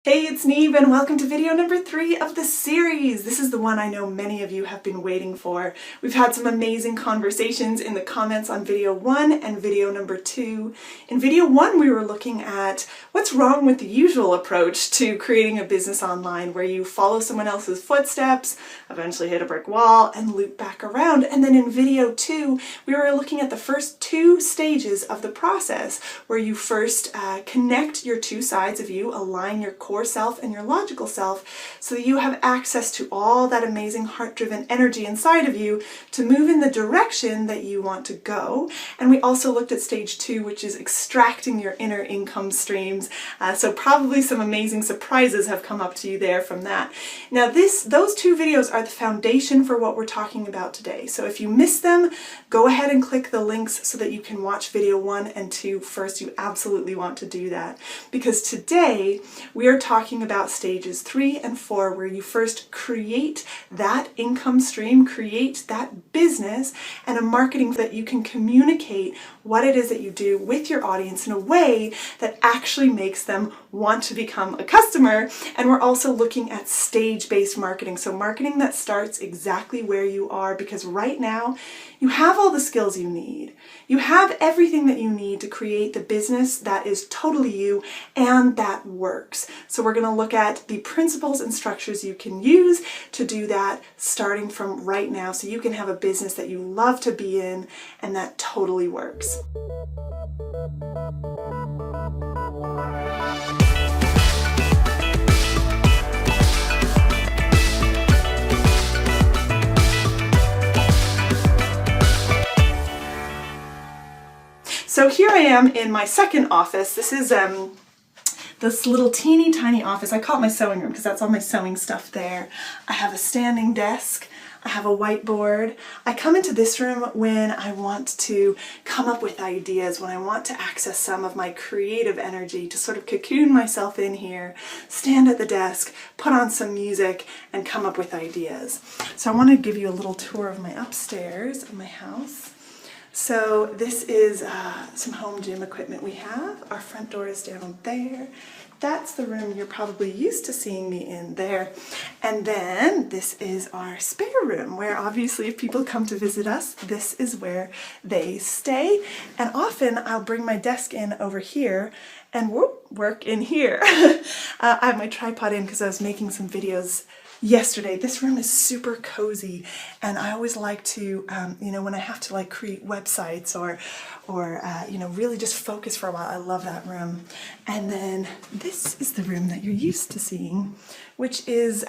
Hey, it's Neve and welcome to video number 3 of the series. This is the one I know many of you have been waiting for. We've had some amazing conversations in the comments on video 1 and video number 2. In video 1, we were looking at what's wrong with the usual approach to creating a business online where you follow someone else's footsteps, eventually hit a brick wall, and loop back around. And then in video 2, we were looking at the first 2 stages of the process where you first connect your 2 sides of you, align your core self and your logical self so that you have access to all that amazing heart-driven energy inside of you to move in the direction that you want to go. And we also looked at stage 2, which is extracting your inner income streams. So probably some amazing surprises have come up to you there from that. Now those 2 videos are the foundation for what we're talking about today. So if you missed them, go ahead and click the links so that you can watch video 1 and 2 first. You absolutely want to do that because today we are talking about stages 3 and 4 where you first create that income stream, create that business and a marketing that you can communicate what it is that you do with your audience in a way that actually makes them want to become a customer. And we're also looking at stage-based marketing. So marketing that starts exactly where you are, because right now you have all the skills you need. You have everything that you need to create the business that is totally you and that works. So we're going to look at the principles and structures you can use to do that starting from right now so you can have a business that you love to be in and that totally works. So here I am in my second office. This is this little teeny tiny office. I call it my sewing room because that's all my sewing stuff there. I have a standing desk. I have a whiteboard. I come into this room when I want to come up with ideas, when I want to access some of my creative energy, to sort of cocoon myself in here, stand at the desk, put on some music, and come up with ideas. So I want to give you a little tour of my upstairs of my house. So this is some home gym equipment we have. Our front door is down there. That's the room you're probably used to seeing me in there. And then this is our spare room where obviously if people come to visit us, this is where they stay. And often I'll bring my desk in over here and work in here. I have my tripod in because I was making some videos yesterday. This room is super cozy and I always like to, when I have to like create websites or really just focus for a while, I love that room. And then this is the room that you're used to seeing, which is,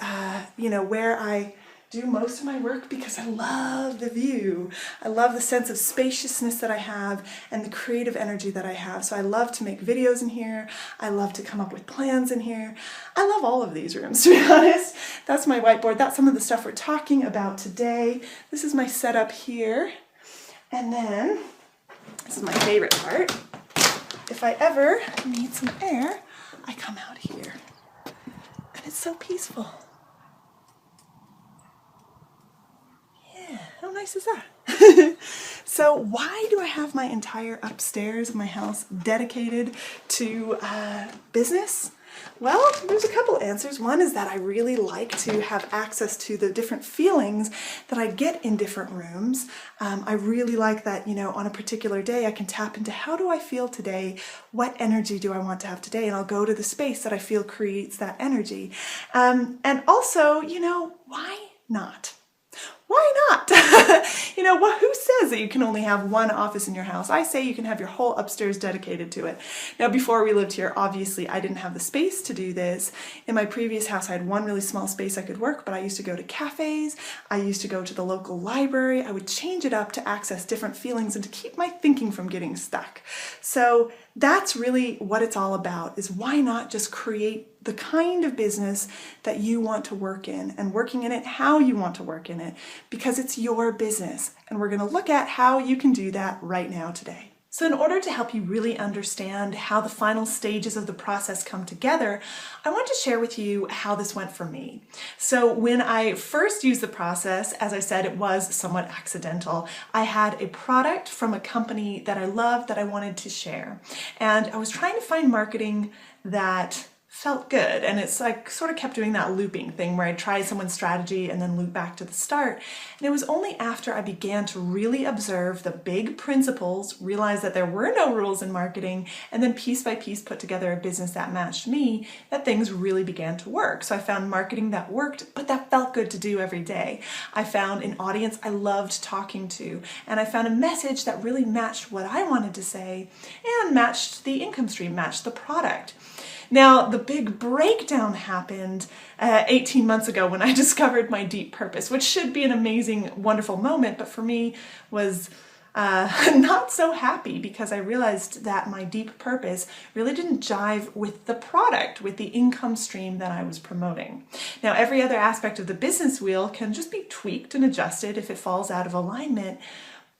where I do most of my work because I love the view. I love the sense of spaciousness that I have and the creative energy that I have. So I love to make videos in here. I love to come up with plans in here. I love all of these rooms, to be honest. That's my whiteboard. That's some of the stuff we're talking about today. This is my setup here. And then, this is my favorite part. If I ever need some air, I come out here. And it's so peaceful. How nice is that? So why do I have my entire upstairs of my house dedicated to business? Well, there's a couple answers. One is that I really like to have access to the different feelings that I get in different rooms. I really like that, on a particular day, I can tap into how do I feel today? What energy do I want to have today? And I'll go to the space that I feel creates that energy. And also, why not? Why not? Who says that you can only have one office in your house? I say you can have your whole upstairs dedicated to it. Now, before we lived here, obviously I didn't have the space to do this. In my previous house, I had one really small space I could work, but I used to go to cafes. I used to go to the local library. I would change it up to access different feelings and to keep my thinking from getting stuck. So that's really what it's all about, is why not just create the kind of business that you want to work in and working in it how you want to work in it, because it's your business. And we're going to look at how you can do that right now today. So in order to help you really understand how the final stages of the process come together, I want to share with you how this went for me. So when I first used the process, as I said, it was somewhat accidental. I had a product from a company that I loved that I wanted to share. And I was trying to find marketing that felt good. And it's like sort of kept doing that looping thing where I try someone's strategy and then loop back to the start. And it was only after I began to really observe the big principles, realize that there were no rules in marketing, and then piece by piece put together a business that matched me, that things really began to work. So I found marketing that worked, but that felt good to do every day. I found an audience I loved talking to, and I found a message that really matched what I wanted to say and matched the income stream, matched the product. Now, the big breakdown happened 18 months ago when I discovered my deep purpose, which should be an amazing, wonderful moment, but for me was not so happy because I realized that my deep purpose really didn't jive with the product, with the income stream that I was promoting. Now, every other aspect of the business wheel can just be tweaked and adjusted if it falls out of alignment,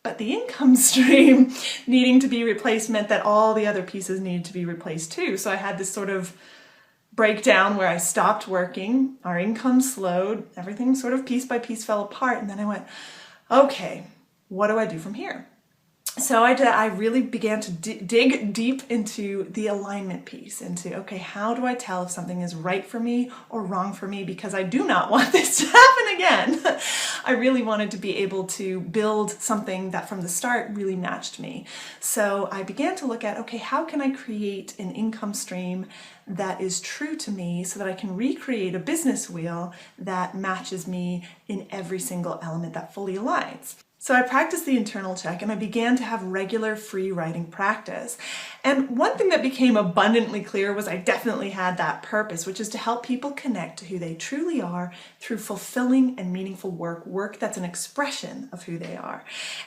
but the income stream needing to be replaced meant that all the other pieces needed to be replaced too. So I had this sort of breakdown where I stopped working, our income slowed, everything sort of piece by piece fell apart, and then I went, okay, what do I do from here? So I really began to dig deep into the alignment piece, into, okay, how do I tell if something is right for me or wrong for me? Because I do not want this to happen again. I really wanted to be able to build something that from the start really matched me. So I began to look at, okay, how can I create an income stream that is true to me so that I can recreate a business wheel that matches me in every single element that fully aligns? So I practiced the internal check and I began to have regular free writing practice. And one thing that became abundantly clear was I definitely had that purpose, which is to help people connect to who they truly are through fulfilling and meaningful work that's an expression of who they are.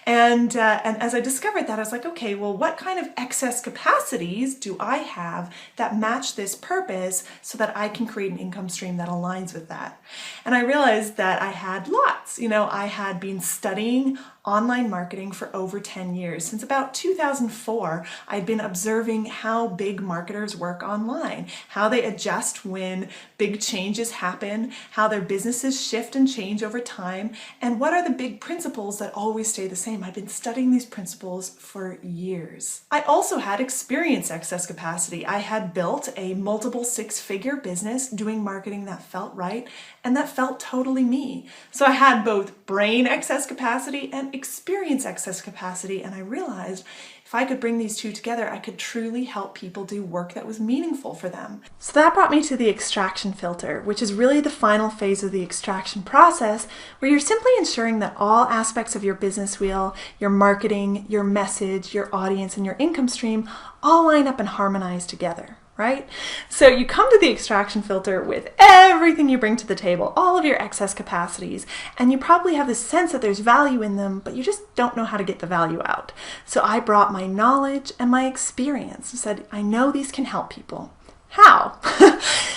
And as I discovered that, I was like, okay, well, what kind of excess capacities do I have that match this purpose so that I can create an income stream that aligns with that? And I realized that I had lots. I had been studying online marketing for over 10 years. Since about 2004, I'd been observing how big marketers work online, how they adjust when big changes happen, how their businesses shift and change over time, and what are the big principles that always stay the same. I've been studying these principles for years. I also had experience excess capacity. I had built a multiple six-figure business doing marketing that felt right and that felt totally me. So I had both brain excess capacity and experience excess capacity, and I realized if I could bring these two together, I could truly help people do work that was meaningful for them. So that brought me to the extraction filter, which is really the final phase of the extraction process, where you're simply ensuring that all aspects of your business wheel, your marketing, your message, your audience, and your income stream all line up and harmonize together. Right? So you come to the extraction filter with everything you bring to the table, all of your excess capacities, and you probably have this sense that there's value in them, but you just don't know how to get the value out. So I brought my knowledge and my experience and said, I know these can help people. How?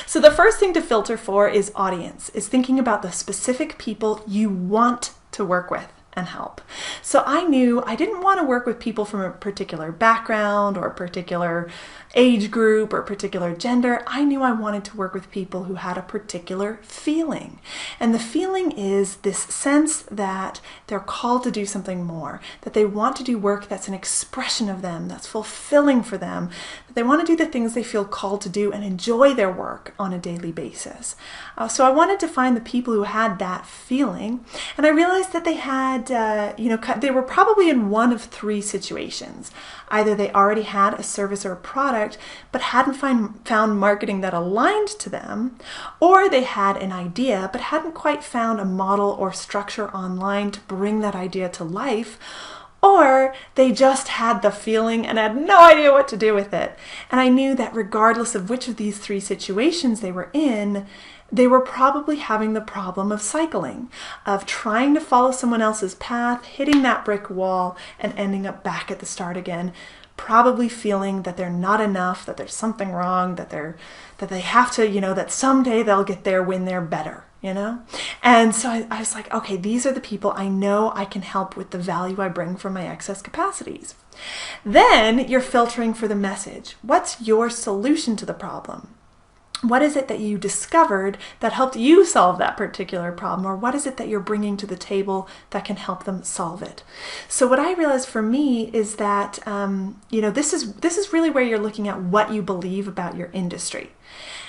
So the first thing to filter for is audience, is thinking about the specific people you want to work with and help. So I knew I didn't want to work with people from a particular background or a particular age group or particular gender. I knew I wanted to work with people who had a particular feeling. And the feeling is this sense that they're called to do something more, that they want to do work that's an expression of them, that's fulfilling for them, that they want to do the things they feel called to do and enjoy their work on a daily basis. So I wanted to find the people who had that feeling, and I realized that they had, they were probably in one of three situations. Either they already had a service or a product, but hadn't found marketing that aligned to them, or they had an idea, but hadn't quite found a model or structure online to bring that idea to life, or they just had the feeling and had no idea what to do with it. And I knew that regardless of which of these three situations they were in, they were probably having the problem of cycling, of trying to follow someone else's path, hitting that brick wall, and ending up back at the start again, probably feeling that they're not enough, that there's something wrong, that they have to, that someday they'll get there when they're better, And so I was like, okay, these are the people I know I can help with the value I bring from my excess capacities. Then you're filtering for the message. What's your solution to the problem? What is it that you discovered that helped you solve that particular problem? Or what is it that you're bringing to the table that can help them solve it? So what I realized for me is that, this is really where you're looking at what you believe about your industry.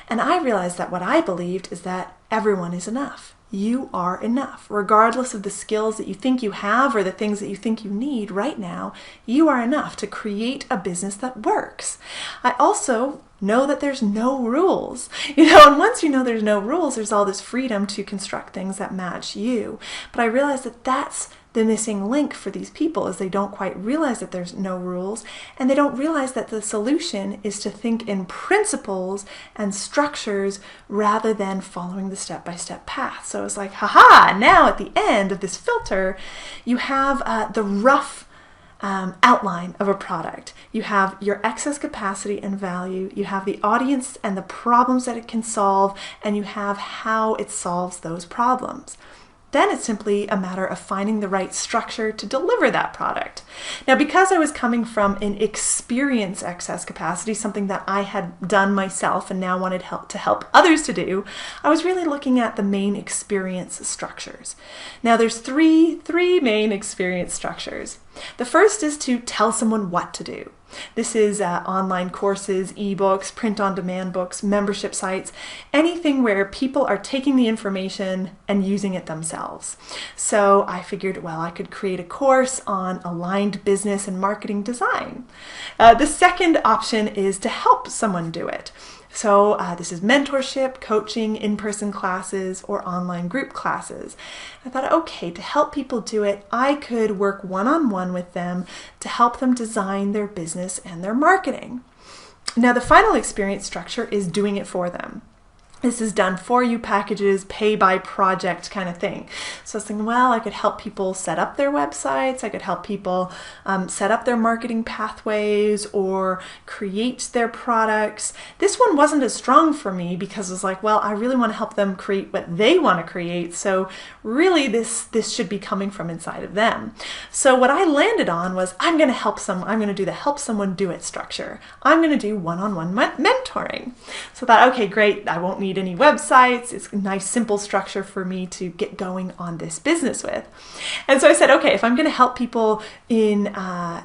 And I realized that what I believed is that everyone is enough. You are enough. Regardless of the skills that you think you have or the things that you think you need right now, you are enough to create a business that works. I also know that there's no rules, and once you know there's no rules, there's all this freedom to construct things that match you. But I realized that that's the missing link for these people, is they don't quite realize that there's no rules, and they don't realize that the solution is to think in principles and structures rather than following the step-by-step path. So it's like, haha, now at the end of this filter, you have the rough outline of a product. You have your excess capacity and value, you have the audience and the problems that it can solve, and you have how it solves those problems. Then it's simply a matter of finding the right structure to deliver that product. Now, because I was coming from an experience excess capacity, something that I had done myself and now wanted to help others to do, I was really looking at the main experience structures. Now, there's three main experience structures. The first is to tell someone what to do. This is online courses, ebooks, print-on-demand books, membership sites, anything where people are taking the information and using it themselves. So I figured, well, I could create a course on aligned business and marketing design. The second option is to help someone do it. So this is mentorship, coaching, in-person classes, or online group classes. I thought, okay, to help people do it, I could work one-on-one with them to help them design their business and their marketing. Now, the final experience structure is doing it for them. This is done for you packages, pay by project kind of thing. So I was thinking, well, I could help people set up their websites. I could help people set up their marketing pathways or create their products. This one wasn't as strong for me because it was like, well, I really want to help them create what they want to create. So really this should be coming from inside of them. So what I landed on was I'm going to do the help someone do it structure. I'm going to do one-on-one mentoring. So I thought, okay, great. I won't need any websites. It's a nice simple structure for me to get going on this business with. And so I said, okay, if I'm going to help people in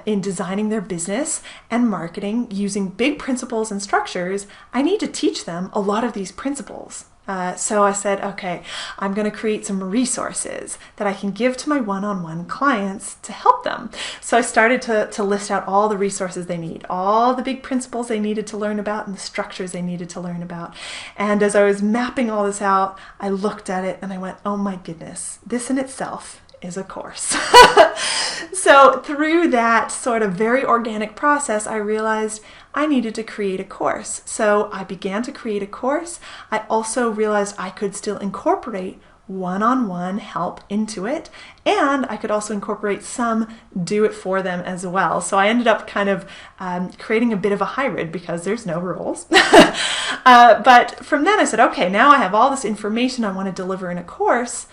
designing their business and marketing using big principles and structures, I need to teach them a lot of these principles. So I said, okay, I'm going to create some resources that I can give to my one-on-one clients to help them. So I started to list out all the resources they need, all the big principles they needed to learn about and the structures they needed to learn about. And as I was mapping all this out, I looked at it and I went, oh my goodness, this in itself is a course. So through that sort of very organic process, I realized I needed to create a course. So I began to create a course. I also realized I could still incorporate one-on-one help into it, and I could also incorporate some do it for them as well. So I ended up kind of creating a bit of a hybrid because there's no rules. But from then I said, okay, now I have all this information I want to deliver in a course.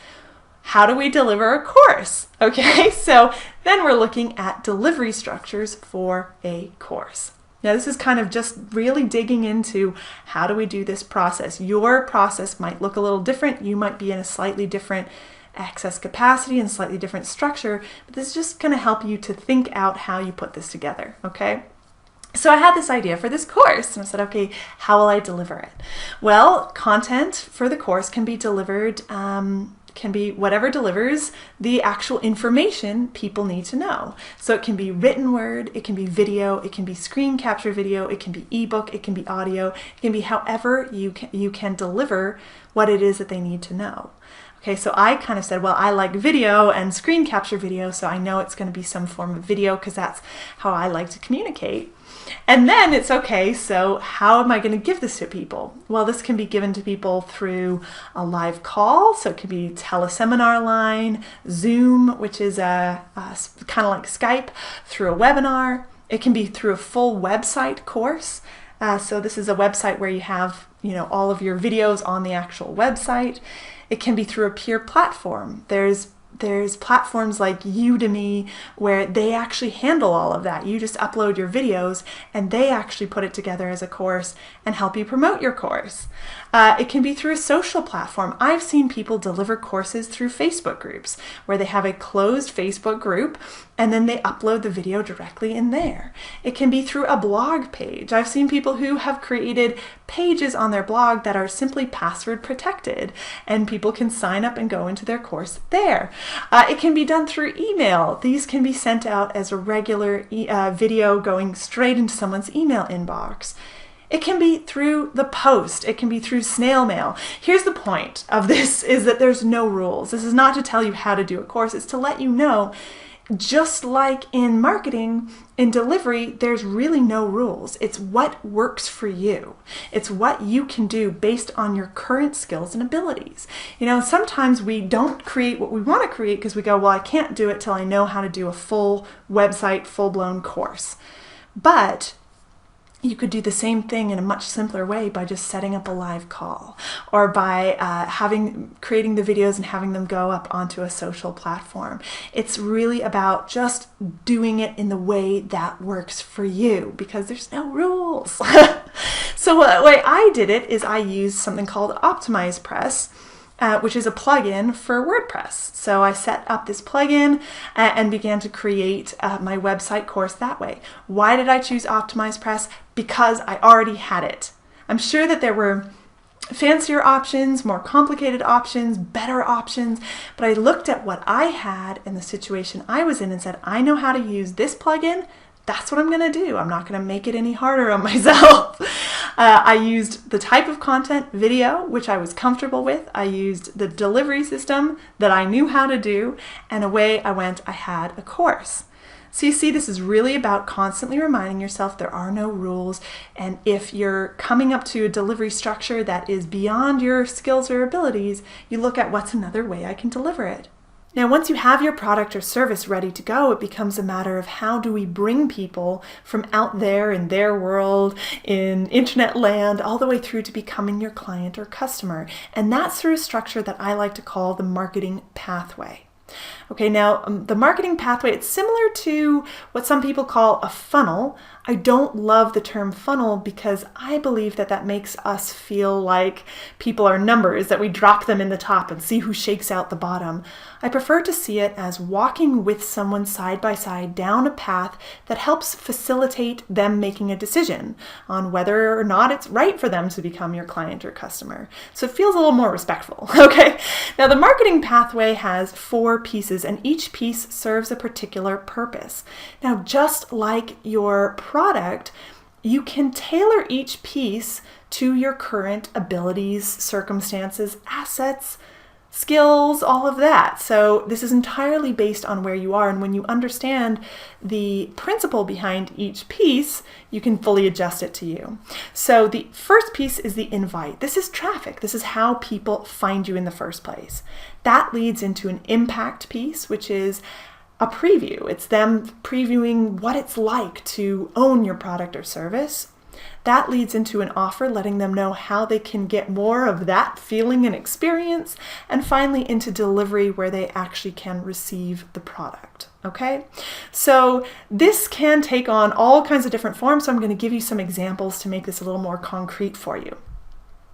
How do we deliver a course? Okay, so then we're looking at delivery structures for a course. Now this is kind of just really digging into how do we do this process. Your process might look a little different. You might be in a slightly different excess capacity and slightly different structure, but this is just going to help you to think out how you put this together, okay? So I had this idea for this course and I said, okay, how will I deliver it? Well, content for the course can be delivered can be whatever delivers the actual information people need to know. So it can be written word, it can be video, it can be screen capture video, it can be ebook, it can be audio, it can be however you can deliver what it is that they need to know. Okay, so I kind of said, well, I like video and screen capture video, so I know it's going to be some form of video because that's how I like to communicate. And then it's okay, so how am I going to give this to people? Well, this can be given to people through a live call, so it could be teleseminar line, Zoom, which is kind of like Skype, through a webinar. It can be through a full website course. So this is a website where you have, all of your videos on the actual website. It can be through a peer platform. There's There's platforms like Udemy where they actually handle all of that. You just upload your videos and they actually put it together as a course and help you promote your course. It can be through a social platform. I've seen people deliver courses through Facebook groups where they have a closed Facebook group and then they upload the video directly in there. It can be through a blog page. I've seen people who have created pages on their blog that are simply password protected, and people can sign up and go into their course there. It can be done through email. These can be sent out as a regular video going straight into someone's email inbox. It can be through the post. It can be through snail mail. Here's the point of this, is that there's no rules. This is not to tell you how to do a course. It's to let you know, just like in marketing, in delivery, there's really no rules. It's what works for you. It's what you can do based on your current skills and abilities. You know, sometimes we don't create what we want to create because we go, well, I can't do it till I know how to do a full website, full-blown course. But you could do the same thing in a much simpler way by just setting up a live call, or by creating the videos and having them go up onto a social platform. It's really about just doing it in the way that works for you, because there's no rules. So the way I did it is I used something called OptimizePress, which is a plugin for WordPress. So I set up this plugin and began to create my website course that way. Why did I choose OptimizePress? Because I already had it. I'm sure that there were fancier options, more complicated options, better options, but I looked at what I had and the situation I was in and said, I know how to use this plugin. That's what I'm going to do. I'm not going to make it any harder on myself. I used the type of content, video, which I was comfortable with. I used the delivery system that I knew how to do, and away I went. I had a course. So you see, this is really about constantly reminding yourself there are no rules, and if you're coming up to a delivery structure that is beyond your skills or abilities, you look at what's another way I can deliver it. Now, once you have your product or service ready to go, it becomes a matter of how do we bring people from out there in their world, in internet land, all the way through to becoming your client or customer. And that's through a structure that I like to call the marketing pathway. Okay, now the marketing pathway, it's similar to what some people call a funnel. I don't love the term funnel because I believe that that makes us feel like people are numbers, that we drop them in the top and see who shakes out the bottom. I prefer to see it as walking with someone side by side down a path that helps facilitate them making a decision on whether or not it's right for them to become your client or customer. So it feels a little more respectful, okay? Now the marketing pathway has 4 pieces, and each piece serves a particular purpose. Now, just like your product, you can tailor each piece to your current abilities, circumstances, assets, skills, all of that. So this is entirely based on where you are, and when you understand the principle behind each piece, you can fully adjust it to you. So the first piece is the invite. This is traffic. This is how people find you in the first place. That leads into an impact piece, which is a preview. It's them previewing what it's like to own your product or service. That leads into an offer, letting them know how they can get more of that feeling and experience. And finally into delivery, where they actually can receive the product. Okay, so this can take on all kinds of different forms. So I'm going to give you some examples to make this a little more concrete for you.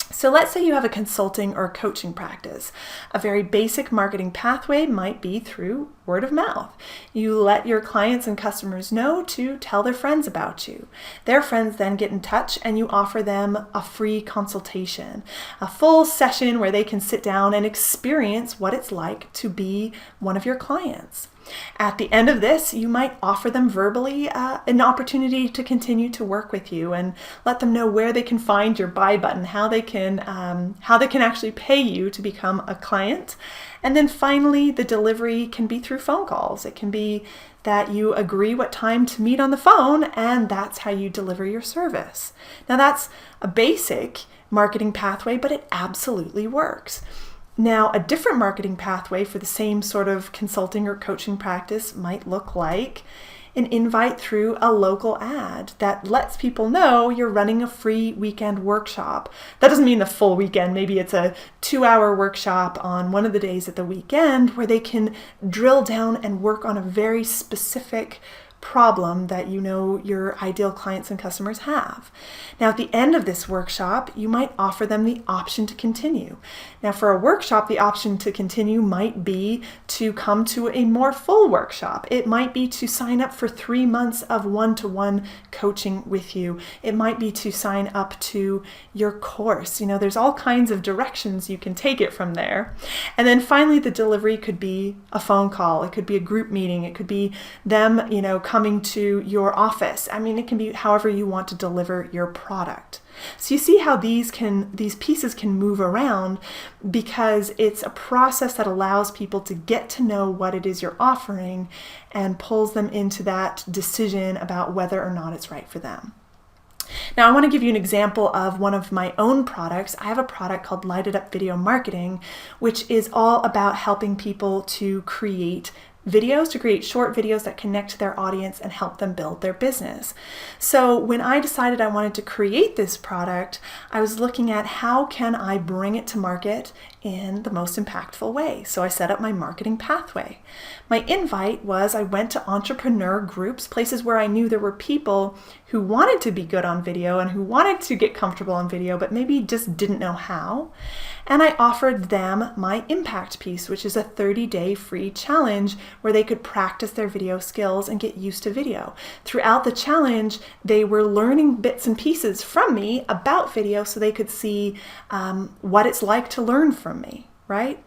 So let's say you have a consulting or coaching practice. A very basic marketing pathway might be through word of mouth. You let your clients and customers know to tell their friends about you. Their friends then get in touch and you offer them a free consultation, a full session where they can sit down and experience what it's like to be one of your clients. At the end of this, you might offer them verbally an opportunity to continue to work with you and let them know where they can find your buy button, how they can actually pay you to become a client. And then finally, the delivery can be through phone calls. It can be that you agree what time to meet on the phone, and that's how you deliver your service. Now, that's a basic marketing pathway, but it absolutely works. Now, a different marketing pathway for the same sort of consulting or coaching practice might look like an invite through a local ad that lets people know you're running a free weekend workshop. That doesn't mean the full weekend. Maybe it's a 2-hour workshop on one of the days at the weekend where they can drill down and work on a very specific problem that you know your ideal clients and customers have. Now, at the end of this workshop, you might offer them the option to continue. Now, for a workshop, the option to continue might be to come to a more full workshop. It might be to sign up for 3 months of one-to-one coaching with you. It might be to sign up to your course. There's all kinds of directions you can take it from there. And then finally, the delivery could be a phone call. It could be a group meeting. It could be them, coming to your office. It can be however you want to deliver your product. So you see how these pieces can move around because it's a process that allows people to get to know what it is you're offering and pulls them into that decision about whether or not it's right for them. Now, I want to give you an example of one of my own products. I have a product called Light It Up Video Marketing, which is all about helping people to create short videos that connect to their audience and help them build their business. So when I decided I wanted to create this product, I was looking at how can I bring it to market in the most impactful way. So I set up my marketing pathway. My invite was I went to entrepreneur groups, places where I knew there were people who wanted to be good on video and who wanted to get comfortable on video, but maybe just didn't know how. And I offered them my impact piece, which is a 30-day free challenge where they could practice their video skills and get used to video. Throughout the challenge, they were learning bits and pieces from me about video so they could see what it's like to learn from me, right?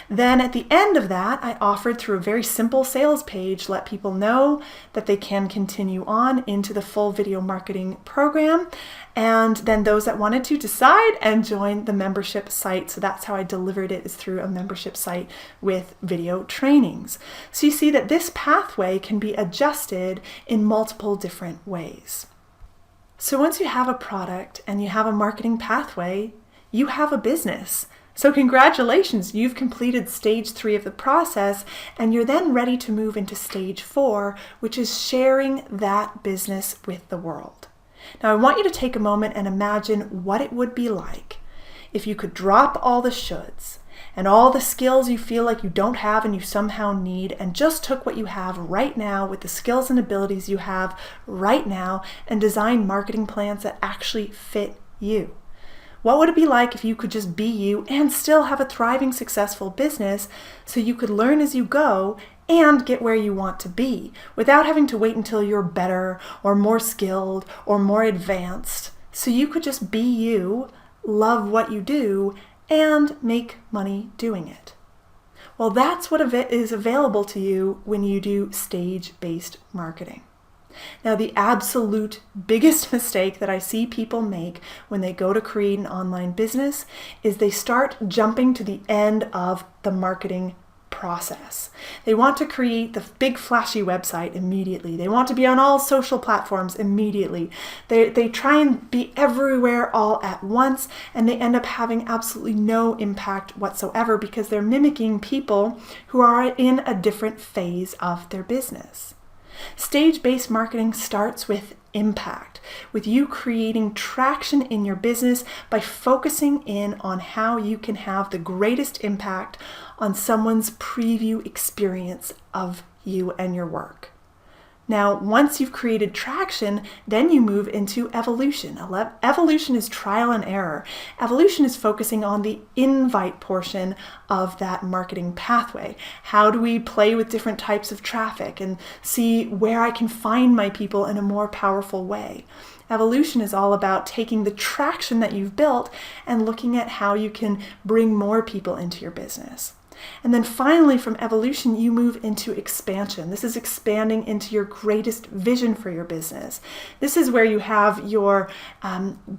Then at the end of that, I offered through a very simple sales page, let people know that they can continue on into the full video marketing program. And then those that wanted to decide and join the membership site. So that's how I delivered it, is through a membership site with video trainings. So you see that this pathway can be adjusted in multiple different ways. So once you have a product and you have a marketing pathway, you have a business. So congratulations, you've completed stage 3 of the process, and you're then ready to move into stage 4, which is sharing that business with the world. Now I want you to take a moment and imagine what it would be like if you could drop all the shoulds and all the skills you feel like you don't have and you somehow need, and just took what you have right now with the skills and abilities you have right now and design marketing plans that actually fit you. What would it be like if you could just be you and still have a thriving, successful business so you could learn as you go and get where you want to be without having to wait until you're better or more skilled or more advanced? So you could just be you, love what you do, and make money doing it. Well, that's what is available to you when you do stage-based marketing. Now, the absolute biggest mistake that I see people make when they go to create an online business is they start jumping to the end of the marketing process. They want to create the big flashy website immediately. They want to be on all social platforms immediately. They try and be everywhere all at once, and they end up having absolutely no impact whatsoever because they're mimicking people who are in a different phase of their business. Stage-based marketing starts with impact, with you creating traction in your business by focusing in on how you can have the greatest impact on someone's preview experience of you and your work. Now, once you've created traction, then you move into evolution. Evolution is trial and error. Evolution is focusing on the invite portion of that marketing pathway. How do we play with different types of traffic and see where I can find my people in a more powerful way? Evolution is all about taking the traction that you've built and looking at how you can bring more people into your business. And then finally, from evolution, you move into expansion. This is expanding into your greatest vision for your business. This is where you have your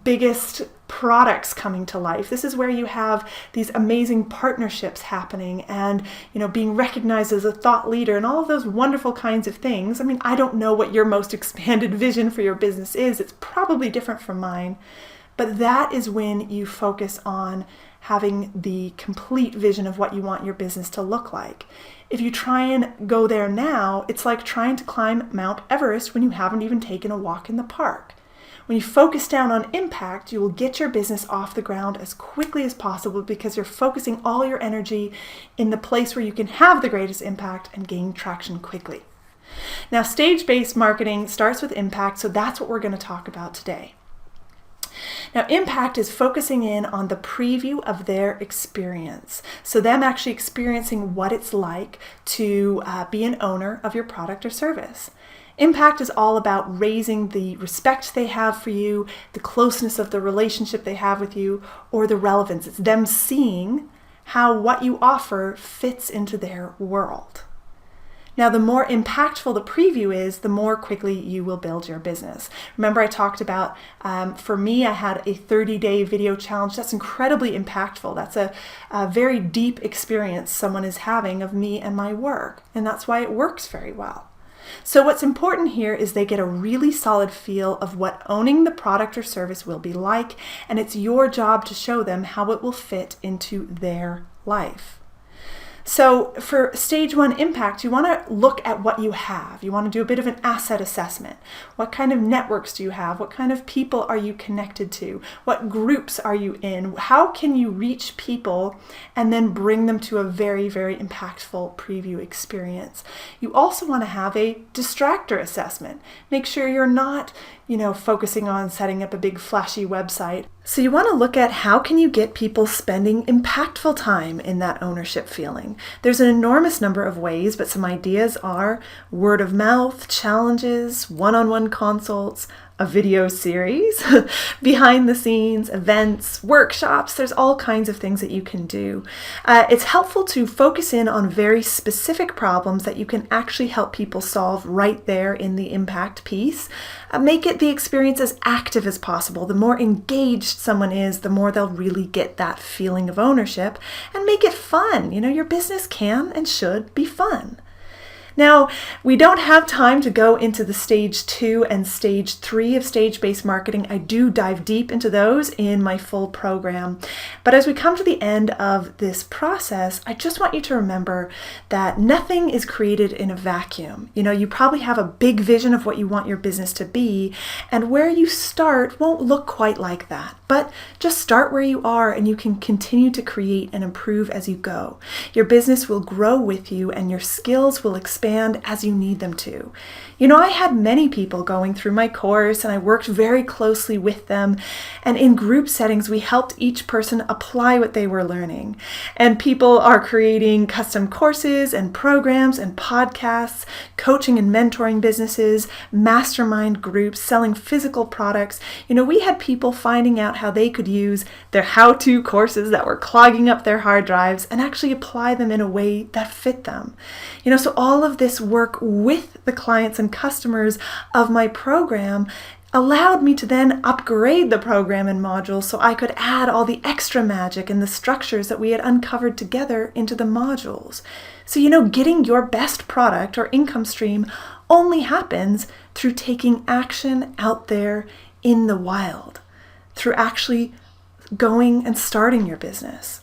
biggest products coming to life. This is where you have these amazing partnerships happening and, being recognized as a thought leader and all of those wonderful kinds of things. I mean, I don't know what your most expanded vision for your business is. It's probably different from mine, but that is when you focus on having the complete vision of what you want your business to look like. If you try and go there now, it's like trying to climb Mount Everest when you haven't even taken a walk in the park. When you focus down on impact, you will get your business off the ground as quickly as possible because you're focusing all your energy in the place where you can have the greatest impact and gain traction quickly. Now, stage-based marketing starts with impact, so that's what we're going to talk about today. Now, impact is focusing in on the preview of their experience. So them actually experiencing what it's like to be an owner of your product or service. Impact is all about raising the respect they have for you, the closeness of the relationship they have with you, or the relevance. It's them seeing how what you offer fits into their world. Now, the more impactful the preview is, the more quickly you will build your business. Remember I talked about, for me, I had a 30-day video challenge. That's incredibly impactful. That's a very deep experience someone is having of me and my work, and that's why it works very well. So what's important here is they get a really solid feel of what owning the product or service will be like, and it's your job to show them how it will fit into their life. So for stage one impact, you want to look at what you have. You want to do a bit of an asset assessment. What kind of networks do you have? What kind of people are you connected to? What groups are you in? How can you reach people and then bring them to a very, very impactful preview experience? You also want to have a distractor assessment. Make sure you're not, focusing on setting up a big flashy website. So you want to look at how can you get people spending impactful time in that ownership feeling. There's an enormous number of ways, but some ideas are word of mouth, challenges, one-on-one consults, a video series, behind the scenes, events, workshops. There's all kinds of things that you can do. It's helpful to focus in on very specific problems that you can actually help people solve right there in the impact piece. Make it the experience as active as possible. The more engaged someone is, the more they'll really get that feeling of ownership, and make it fun. Your business can and should be fun. Now, we don't have time to go into the stage 2 and stage 3 of stage-based marketing. I do dive deep into those in my full program. But as we come to the end of this process, I just want you to remember that nothing is created in a vacuum. You probably have a big vision of what you want your business to be, and where you start won't look quite like that. But just start where you are, and you can continue to create and improve as you go. Your business will grow with you, and your skills will expand as you need them to. I had many people going through my course, and I worked very closely with them. And in group settings, we helped each person apply what they were learning. And people are creating custom courses and programs and podcasts, coaching and mentoring businesses, mastermind groups, selling physical products. We had people finding out how they could use their how-to courses that were clogging up their hard drives and actually apply them in a way that fit them. So all of this work with the clients and customers of my program allowed me to then upgrade the program and modules so I could add all the extra magic and the structures that we had uncovered together into the modules. So, getting your best product or income stream only happens through taking action out there in the wild, through actually going and starting your business.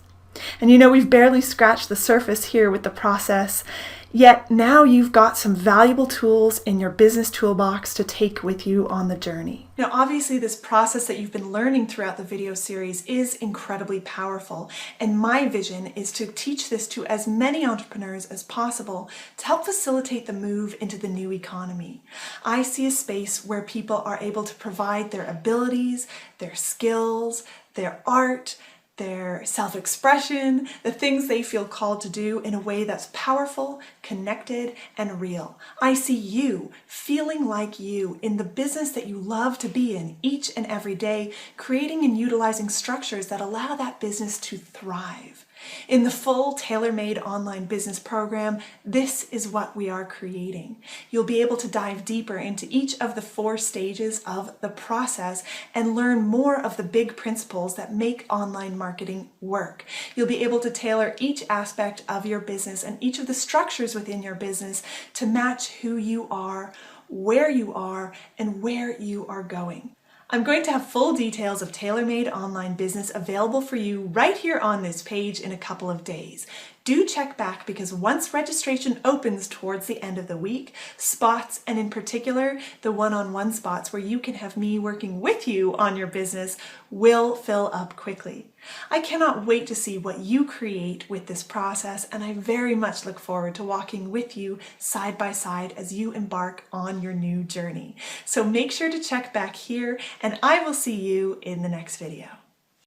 And we've barely scratched the surface here with the process. Yet now you've got some valuable tools in your business toolbox to take with you on the journey. Now, obviously, this process that you've been learning throughout the video series is incredibly powerful. And my vision is to teach this to as many entrepreneurs as possible to help facilitate the move into the new economy. I see a space where people are able to provide their abilities, their skills, their art, their self-expression, the things they feel called to do in a way that's powerful, connected, and real. I see you feeling like you in the business that you love to be in each and every day, creating and utilizing structures that allow that business to thrive. In the full tailor-made online business program, this is what we are creating. You'll be able to dive deeper into each of the 4 stages of the process and learn more of the big principles that make online marketing work. You'll be able to tailor each aspect of your business and each of the structures within your business to match who you are, where you are, and where you are going. I'm going to have full details of TaylorMade Online Business available for you right here on this page in a couple of days. Do check back because once registration opens towards the end of the week, spots, and in particular, the one-on-one spots where you can have me working with you on your business, will fill up quickly. I cannot wait to see what you create with this process, and I very much look forward to walking with you side by side as you embark on your new journey. So make sure to check back here, and I will see you in the next video.